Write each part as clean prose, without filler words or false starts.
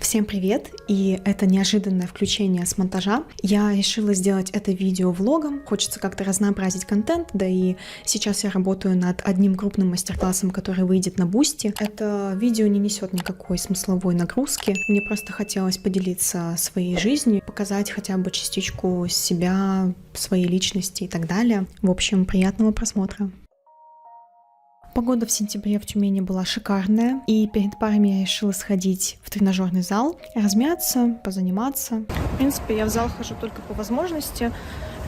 Всем привет! И это неожиданное включение с монтажа. Я решила сделать это видео влогом. Хочется как-то разнообразить контент, да и сейчас я работаю над одним крупным мастер-классом, который выйдет на Бусти. Это видео не несет никакой смысловой нагрузки. Мне просто хотелось поделиться своей жизнью, показать хотя бы частичку себя, своей личности и так далее. В общем, приятного просмотра. Погода в сентябре в Тюмени была шикарная, и перед парами я решила сходить в тренажерный зал, размяться, позаниматься. В принципе, я в зал хожу только по возможности,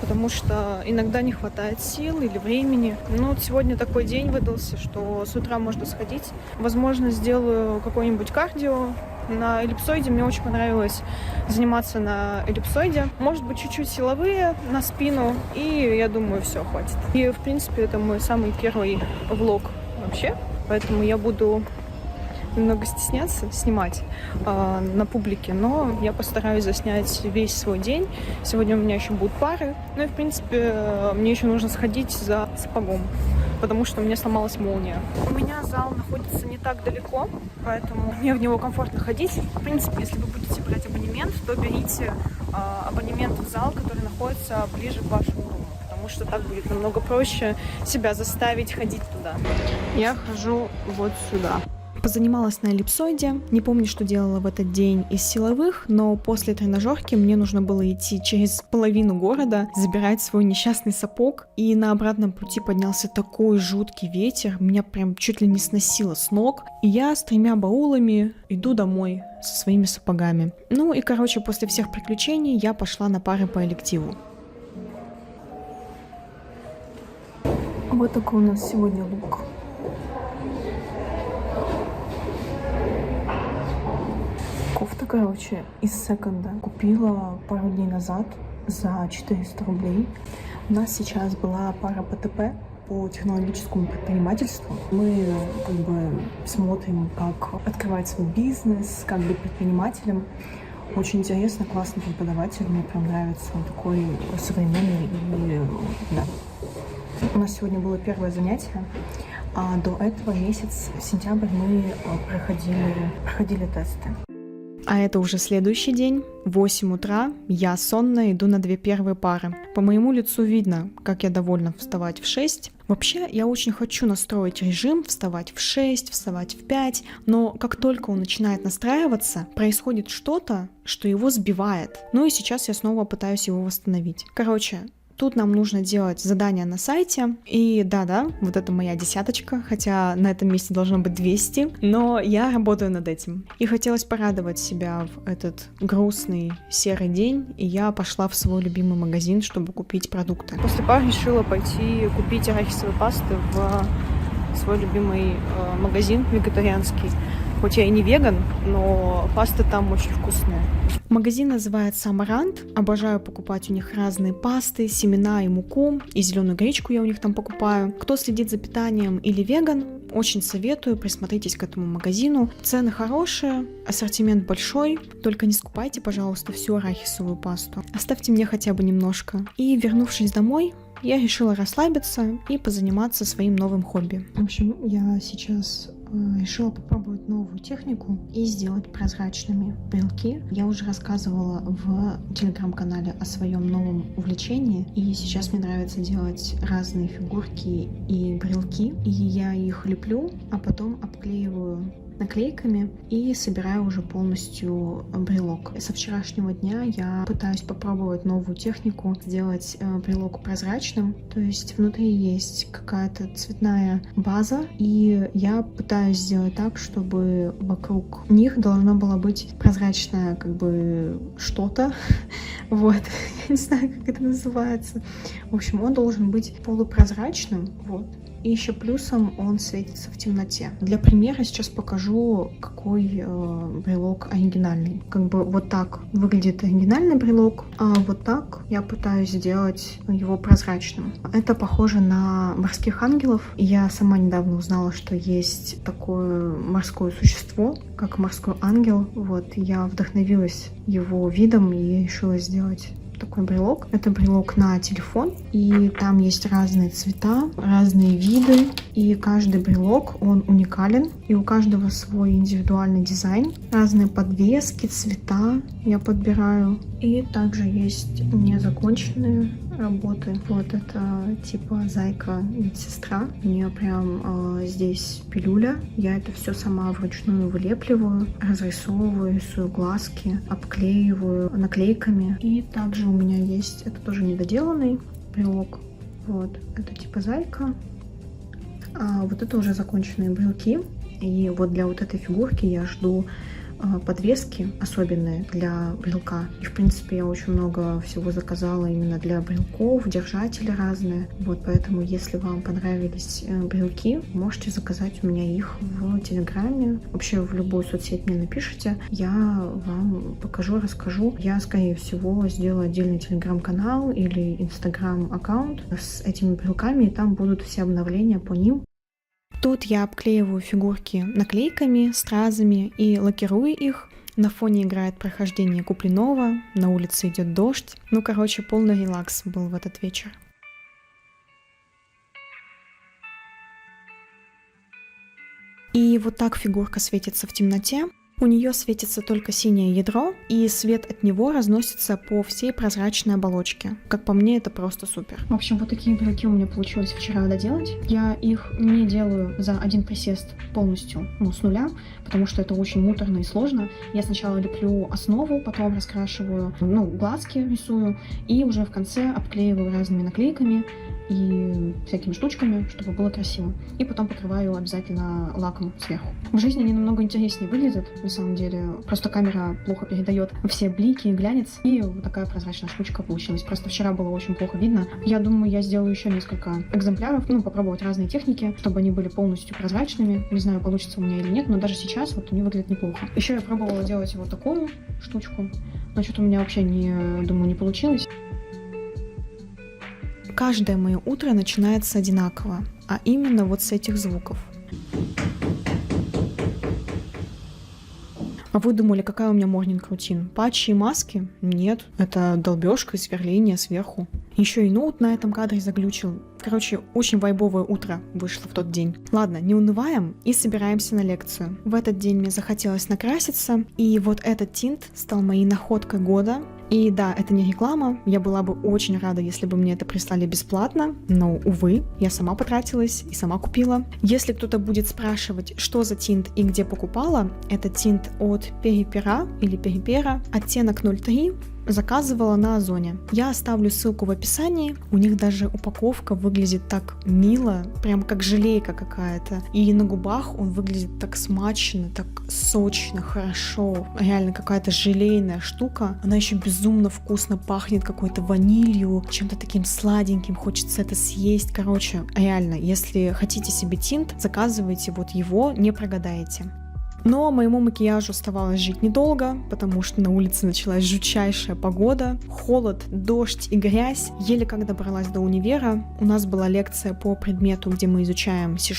потому что иногда не хватает сил или времени. Но вот сегодня такой день выдался, что с утра можно сходить. Возможно, сделаю какой-нибудь кардио. На эллипсоиде мне очень понравилось заниматься на эллипсоиде. Может быть, чуть-чуть силовые на спину, и я думаю, все, хватит. И, в принципе, это мой самый первый влог вообще, поэтому я буду немного стесняться снимать на публике, но я постараюсь заснять весь свой день. Сегодня у меня еще будут пары, ну и, в принципе, мне еще нужно сходить за сапогом, потому что у меня сломалась молния. У меня зал находится не так далеко, поэтому мне в него комфортно ходить. В принципе, если вы будете брать абонемент, то берите абонемент в зал, который находится ближе к вашему дому, потому что так будет намного проще себя заставить ходить туда. Я хожу вот сюда. Позанималась на эллипсоиде. Не помню, что делала в этот день из силовых, но после тренажерки мне нужно было идти через половину города, забирать свой несчастный сапог, и на обратном пути поднялся такой жуткий ветер, меня прям чуть ли не сносило с ног, и я с 3 баулами иду домой со своими сапогами. Ну и, короче, после всех приключений я пошла на пары по элективу. Вот такой у нас сегодня лук. Кофта, короче, из секонда. Купила пару дней назад за 400 рублей. У нас сейчас была пара ПТП по технологическому предпринимательству. Мы как бы смотрим, как открывать свой бизнес, как быть предпринимателем. Очень интересно, классный преподаватель, мне прям нравится. Он такой современный и да. У нас сегодня было первое занятие, а до этого месяц, сентябрь, мы проходили тесты. А это уже следующий день, 8 утра, я сонная, иду на 2 первые пары. По моему лицу видно, как я довольна вставать в 6. Вообще, я очень хочу настроить режим, вставать в 6, вставать в 5, но как только он начинает настраиваться, происходит что-то, что его сбивает. Ну и сейчас я снова пытаюсь его восстановить. Короче, тут нам нужно делать задание на сайте, и да-да, вот это моя 10, хотя на этом месте должно быть 200, но я работаю над этим. И хотелось порадовать себя в этот грустный серый день, и я пошла в свой любимый магазин, чтобы купить продукты. После пар решила пойти купить арахисовые пасты в свой любимый магазин вегетарианский. Хоть я и не веган, но пасты там очень вкусные. Магазин называется Амарант. Обожаю покупать у них разные пасты, семена и муку. И зеленую гречку я у них там покупаю. Кто следит за питанием или веган, очень советую, присмотритесь к этому магазину. Цены хорошие, ассортимент большой. Только не скупайте, пожалуйста, всю арахисовую пасту. Оставьте мне хотя бы немножко. И вернувшись домой, я решила расслабиться и позаниматься своим новым хобби. В общем, я сейчас решила попробовать новую технику и сделать прозрачными брелки. Я уже рассказывала в телеграм-канале о своем новом увлечении, и сейчас мне нравится делать разные фигурки и брелки, и я их леплю, а потом обклеиваю наклейками и собираю уже полностью брелок. Со вчерашнего дня я пытаюсь попробовать новую технику, сделать брелок прозрачным, то есть внутри есть какая-то цветная база, и я пытаюсь сделать так, чтобы вокруг них должно было быть прозрачное как бы что-то, вот, я не знаю, как это называется. В общем, он должен быть полупрозрачным, вот. И еще плюсом он светится в темноте. Для примера сейчас покажу, какой брелок оригинальный. Как бы вот так выглядит оригинальный брелок, а вот так я пытаюсь сделать его прозрачным. Это похоже на морских ангелов. Я сама недавно узнала, что есть такое морское существо, как морской ангел. Вот, я вдохновилась его видом и решила сделать такой брелок. Это брелок на телефон, и там есть разные цвета, разные виды, и каждый брелок, он уникален, и у каждого свой индивидуальный дизайн, разные подвески, цвета я подбираю, и также есть незаконченные работы. Вот это типа зайка медсестра. У нее прям здесь пилюля. Я это все сама вручную вылепливаю, разрисовываю, рисую глазки, обклеиваю наклейками. И также у меня есть, это тоже недоделанный брелок. Вот, это типа зайка. А вот это уже законченные брелки. И вот для вот этой фигурки я жду подвески особенные для брелка. И, в принципе, я очень много всего заказала именно для брелков, держатели разные. Вот, поэтому, если вам понравились брелки, можете заказать у меня их в Телеграме. Вообще, в любую соцсеть мне напишите, я вам покажу, расскажу. Я, скорее всего, сделаю отдельный Телеграм-канал или Инстаграм-аккаунт с этими брелками, и там будут все обновления по ним. Тут я обклеиваю фигурки наклейками, стразами и лакирую их. На фоне играет прохождение Куплинова, на улице идет дождь. Ну, короче, полный релакс был в этот вечер. И вот так фигурка светится в темноте. У нее светится только синее ядро, и свет от него разносится по всей прозрачной оболочке. Как по мне, это просто супер. В общем, вот такие брелки у меня получилось вчера доделать. Я их не делаю за один присест полностью, с нуля, потому что это очень муторно и сложно. Я сначала леплю основу, потом раскрашиваю, глазки рисую, и уже в конце обклеиваю разными наклейками и всякими штучками, чтобы было красиво. И потом покрываю обязательно лаком сверху. В жизни они намного интереснее выглядят, на самом деле. Просто камера плохо передает все блики, глянец. И вот такая прозрачная штучка получилась. Просто вчера было очень плохо видно. Я думаю, я сделаю еще несколько экземпляров, попробовать разные техники, чтобы они были полностью прозрачными. Не знаю, получится у меня или нет, но даже сейчас вот они выглядят неплохо. Еще я пробовала делать вот такую штучку, но что-то у меня вообще не получилось. Каждое мое утро начинается одинаково, а именно вот с этих звуков. А вы думали, какая у меня морнинг-рутин? Патчи и маски? Нет, это долбежка и сверление сверху. Еще и ноут на этом кадре заглючил. Короче, очень вайбовое утро вышло в тот день. Ладно, не унываем и собираемся на лекцию. В этот день мне захотелось накраситься, и вот этот тинт стал моей находкой года. И да, это не реклама, я была бы очень рада, если бы мне это прислали бесплатно, но, увы, я сама потратилась и сама купила. Если кто-то будет спрашивать, что за тинт и где покупала, это тинт от Перипера или Перипера, оттенок 03, заказывала на Озоне. Я оставлю ссылку в описании, у них даже упаковка выглядит так мило, прям как желейка какая-то, и на губах он выглядит так смачно, так сочно, хорошо, реально какая-то желейная штука, она еще безумно вкусно пахнет какой-то ванилью, чем-то таким сладеньким, хочется это съесть, короче, реально, если хотите себе тинт, заказывайте вот его, не прогадаете. Но моему макияжу оставалось жить недолго, потому что на улице началась жутчайшая погода, холод, дождь и грязь. Еле как добралась до универа. У нас была лекция по предмету, где мы изучаем C#,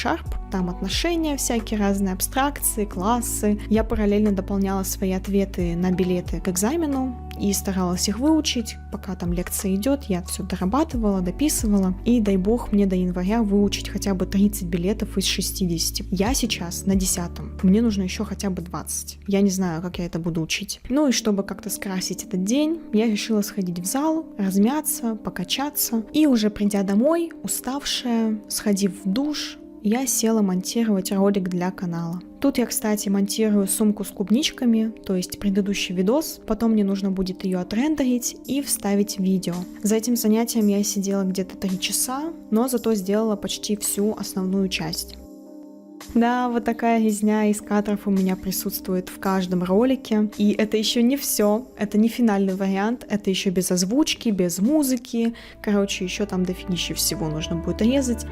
там отношения всякие, разные абстракции, классы. Я параллельно дополняла свои ответы на билеты к экзамену и старалась их выучить. Пока там лекция идет, я все дорабатывала, дописывала. И дай бог мне до января выучить хотя бы 30 билетов из 60. Я сейчас на 10-м. Мне нужно еще хотя бы 20. Я не знаю, как я это буду учить. Ну и чтобы как-то скрасить этот день, я решила сходить в зал, размяться, покачаться. И уже придя домой, уставшая, сходив в душ, я села монтировать ролик для канала. Тут я, кстати, монтирую сумку с клубничками, то есть предыдущий видос, потом мне нужно будет ее отрендерить и вставить в видео. За этим занятием я сидела где-то 3 часа, но зато сделала почти всю основную часть. Да, вот такая резня из кадров у меня присутствует в каждом ролике. И это еще не все, это не финальный вариант, это еще без озвучки, без музыки. Короче, еще там дофигища всего нужно будет резать.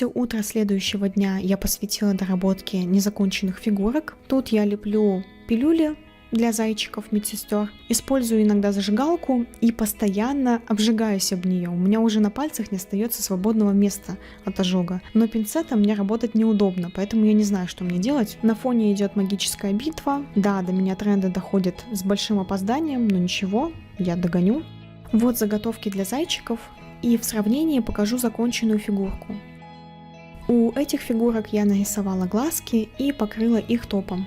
Все утро следующего дня я посвятила доработке незаконченных фигурок. Тут я леплю пилюли для зайчиков, медсестер. Использую иногда зажигалку и постоянно обжигаюсь об нее. У меня уже на пальцах не остается свободного места от ожога. Но пинцетом мне работать неудобно, поэтому я не знаю, что мне делать. На фоне идет магическая битва. Да, до меня тренды доходят с большим опозданием, но ничего, я догоню. Вот заготовки для зайчиков, и в сравнении покажу законченную фигурку. У этих фигурок я нарисовала глазки и покрыла их топом.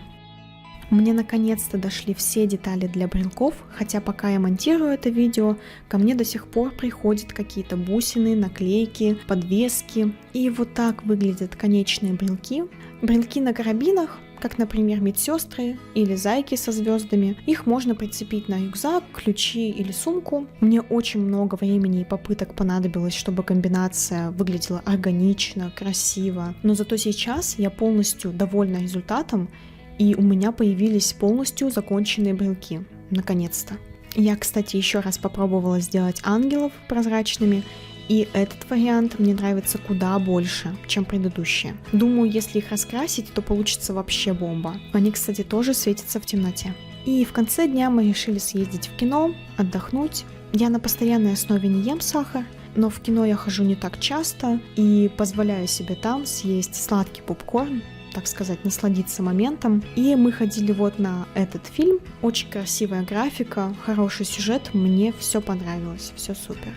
Мне наконец-то дошли все детали для брелков, хотя пока я монтирую это видео, ко мне до сих пор приходят какие-то бусины, наклейки, подвески. И вот так выглядят конечные брелки. Брелки на карабинах, как, например, медсестры или зайки со звездами. Их можно прицепить на рюкзак, ключи или сумку. Мне очень много времени и попыток понадобилось, чтобы комбинация выглядела органично, красиво. Но зато сейчас я полностью довольна результатом, и у меня появились полностью законченные брелки. Наконец-то. Я, кстати, еще раз попробовала сделать ангелов прозрачными, и этот вариант мне нравится куда больше, чем предыдущие. Думаю, если их раскрасить, то получится вообще бомба. Они, кстати, тоже светятся в темноте. И в конце дня мы решили съездить в кино, отдохнуть. Я на постоянной основе не ем сахар, но в кино я хожу не так часто и позволяю себе там съесть сладкий попкорн, так сказать, насладиться моментом. И мы ходили вот на этот фильм. Очень красивая графика, хороший сюжет, мне все понравилось, все супер.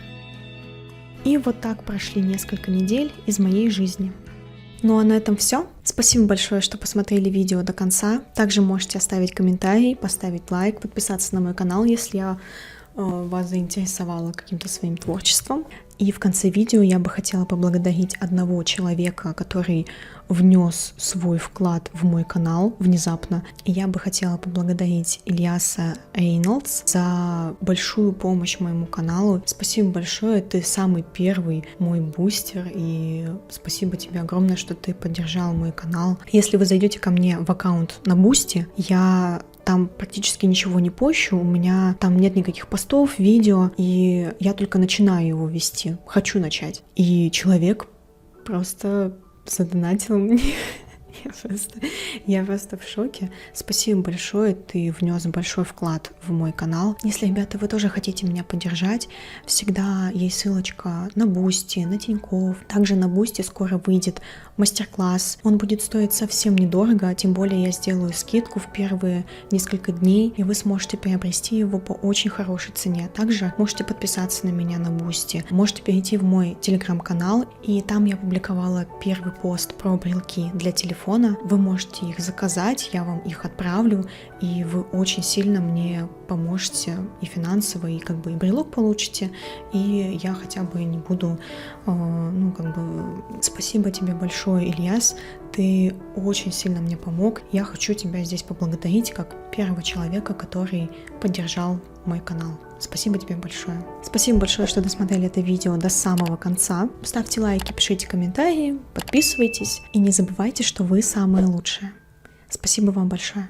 И вот так прошли несколько недель из моей жизни. Ну а на этом все. Спасибо большое, что посмотрели видео до конца. Также можете оставить комментарий, поставить лайк, подписаться на мой канал, если я вас заинтересовала каким-то своим творчеством. И в конце видео я бы хотела поблагодарить одного человека, который внес свой вклад в мой канал внезапно. И я бы хотела поблагодарить Ильяса Рейнольдс за большую помощь моему каналу. Спасибо большое, ты самый первый мой бустер, и спасибо тебе огромное, что ты поддержал мой канал. Если вы зайдете ко мне в аккаунт на Бусти, я там практически ничего не пощу, у меня там нет никаких постов, видео, и я только начинаю его вести, хочу начать. И человек просто задонатил мне. Я просто в шоке. Спасибо большое, ты внес большой вклад в мой канал. Если, ребята, вы тоже хотите меня поддержать, всегда есть ссылочка на Бусти, на Тинькофф. Также на Бусти скоро выйдет мастер-класс. Он будет стоить совсем недорого, тем более я сделаю скидку в первые несколько дней, и вы сможете приобрести его по очень хорошей цене. Также можете подписаться на меня на Бусти, можете перейти в мой телеграм-канал, и там я публиковала первый пост про брелки для телефона. Вы можете их заказать, я вам их отправлю, и вы очень сильно мне поможете и финансово, и как бы и брелок получите, и я хотя бы не буду, Спасибо тебе большое, Ильяс, ты очень сильно мне помог. Я хочу тебя здесь поблагодарить как первого человека, который поддержал мой канал. Спасибо тебе большое. Спасибо большое, что досмотрели это видео до самого конца. Ставьте лайки, пишите комментарии, подписывайтесь и не забывайте, что вы самые лучшие. Спасибо вам большое.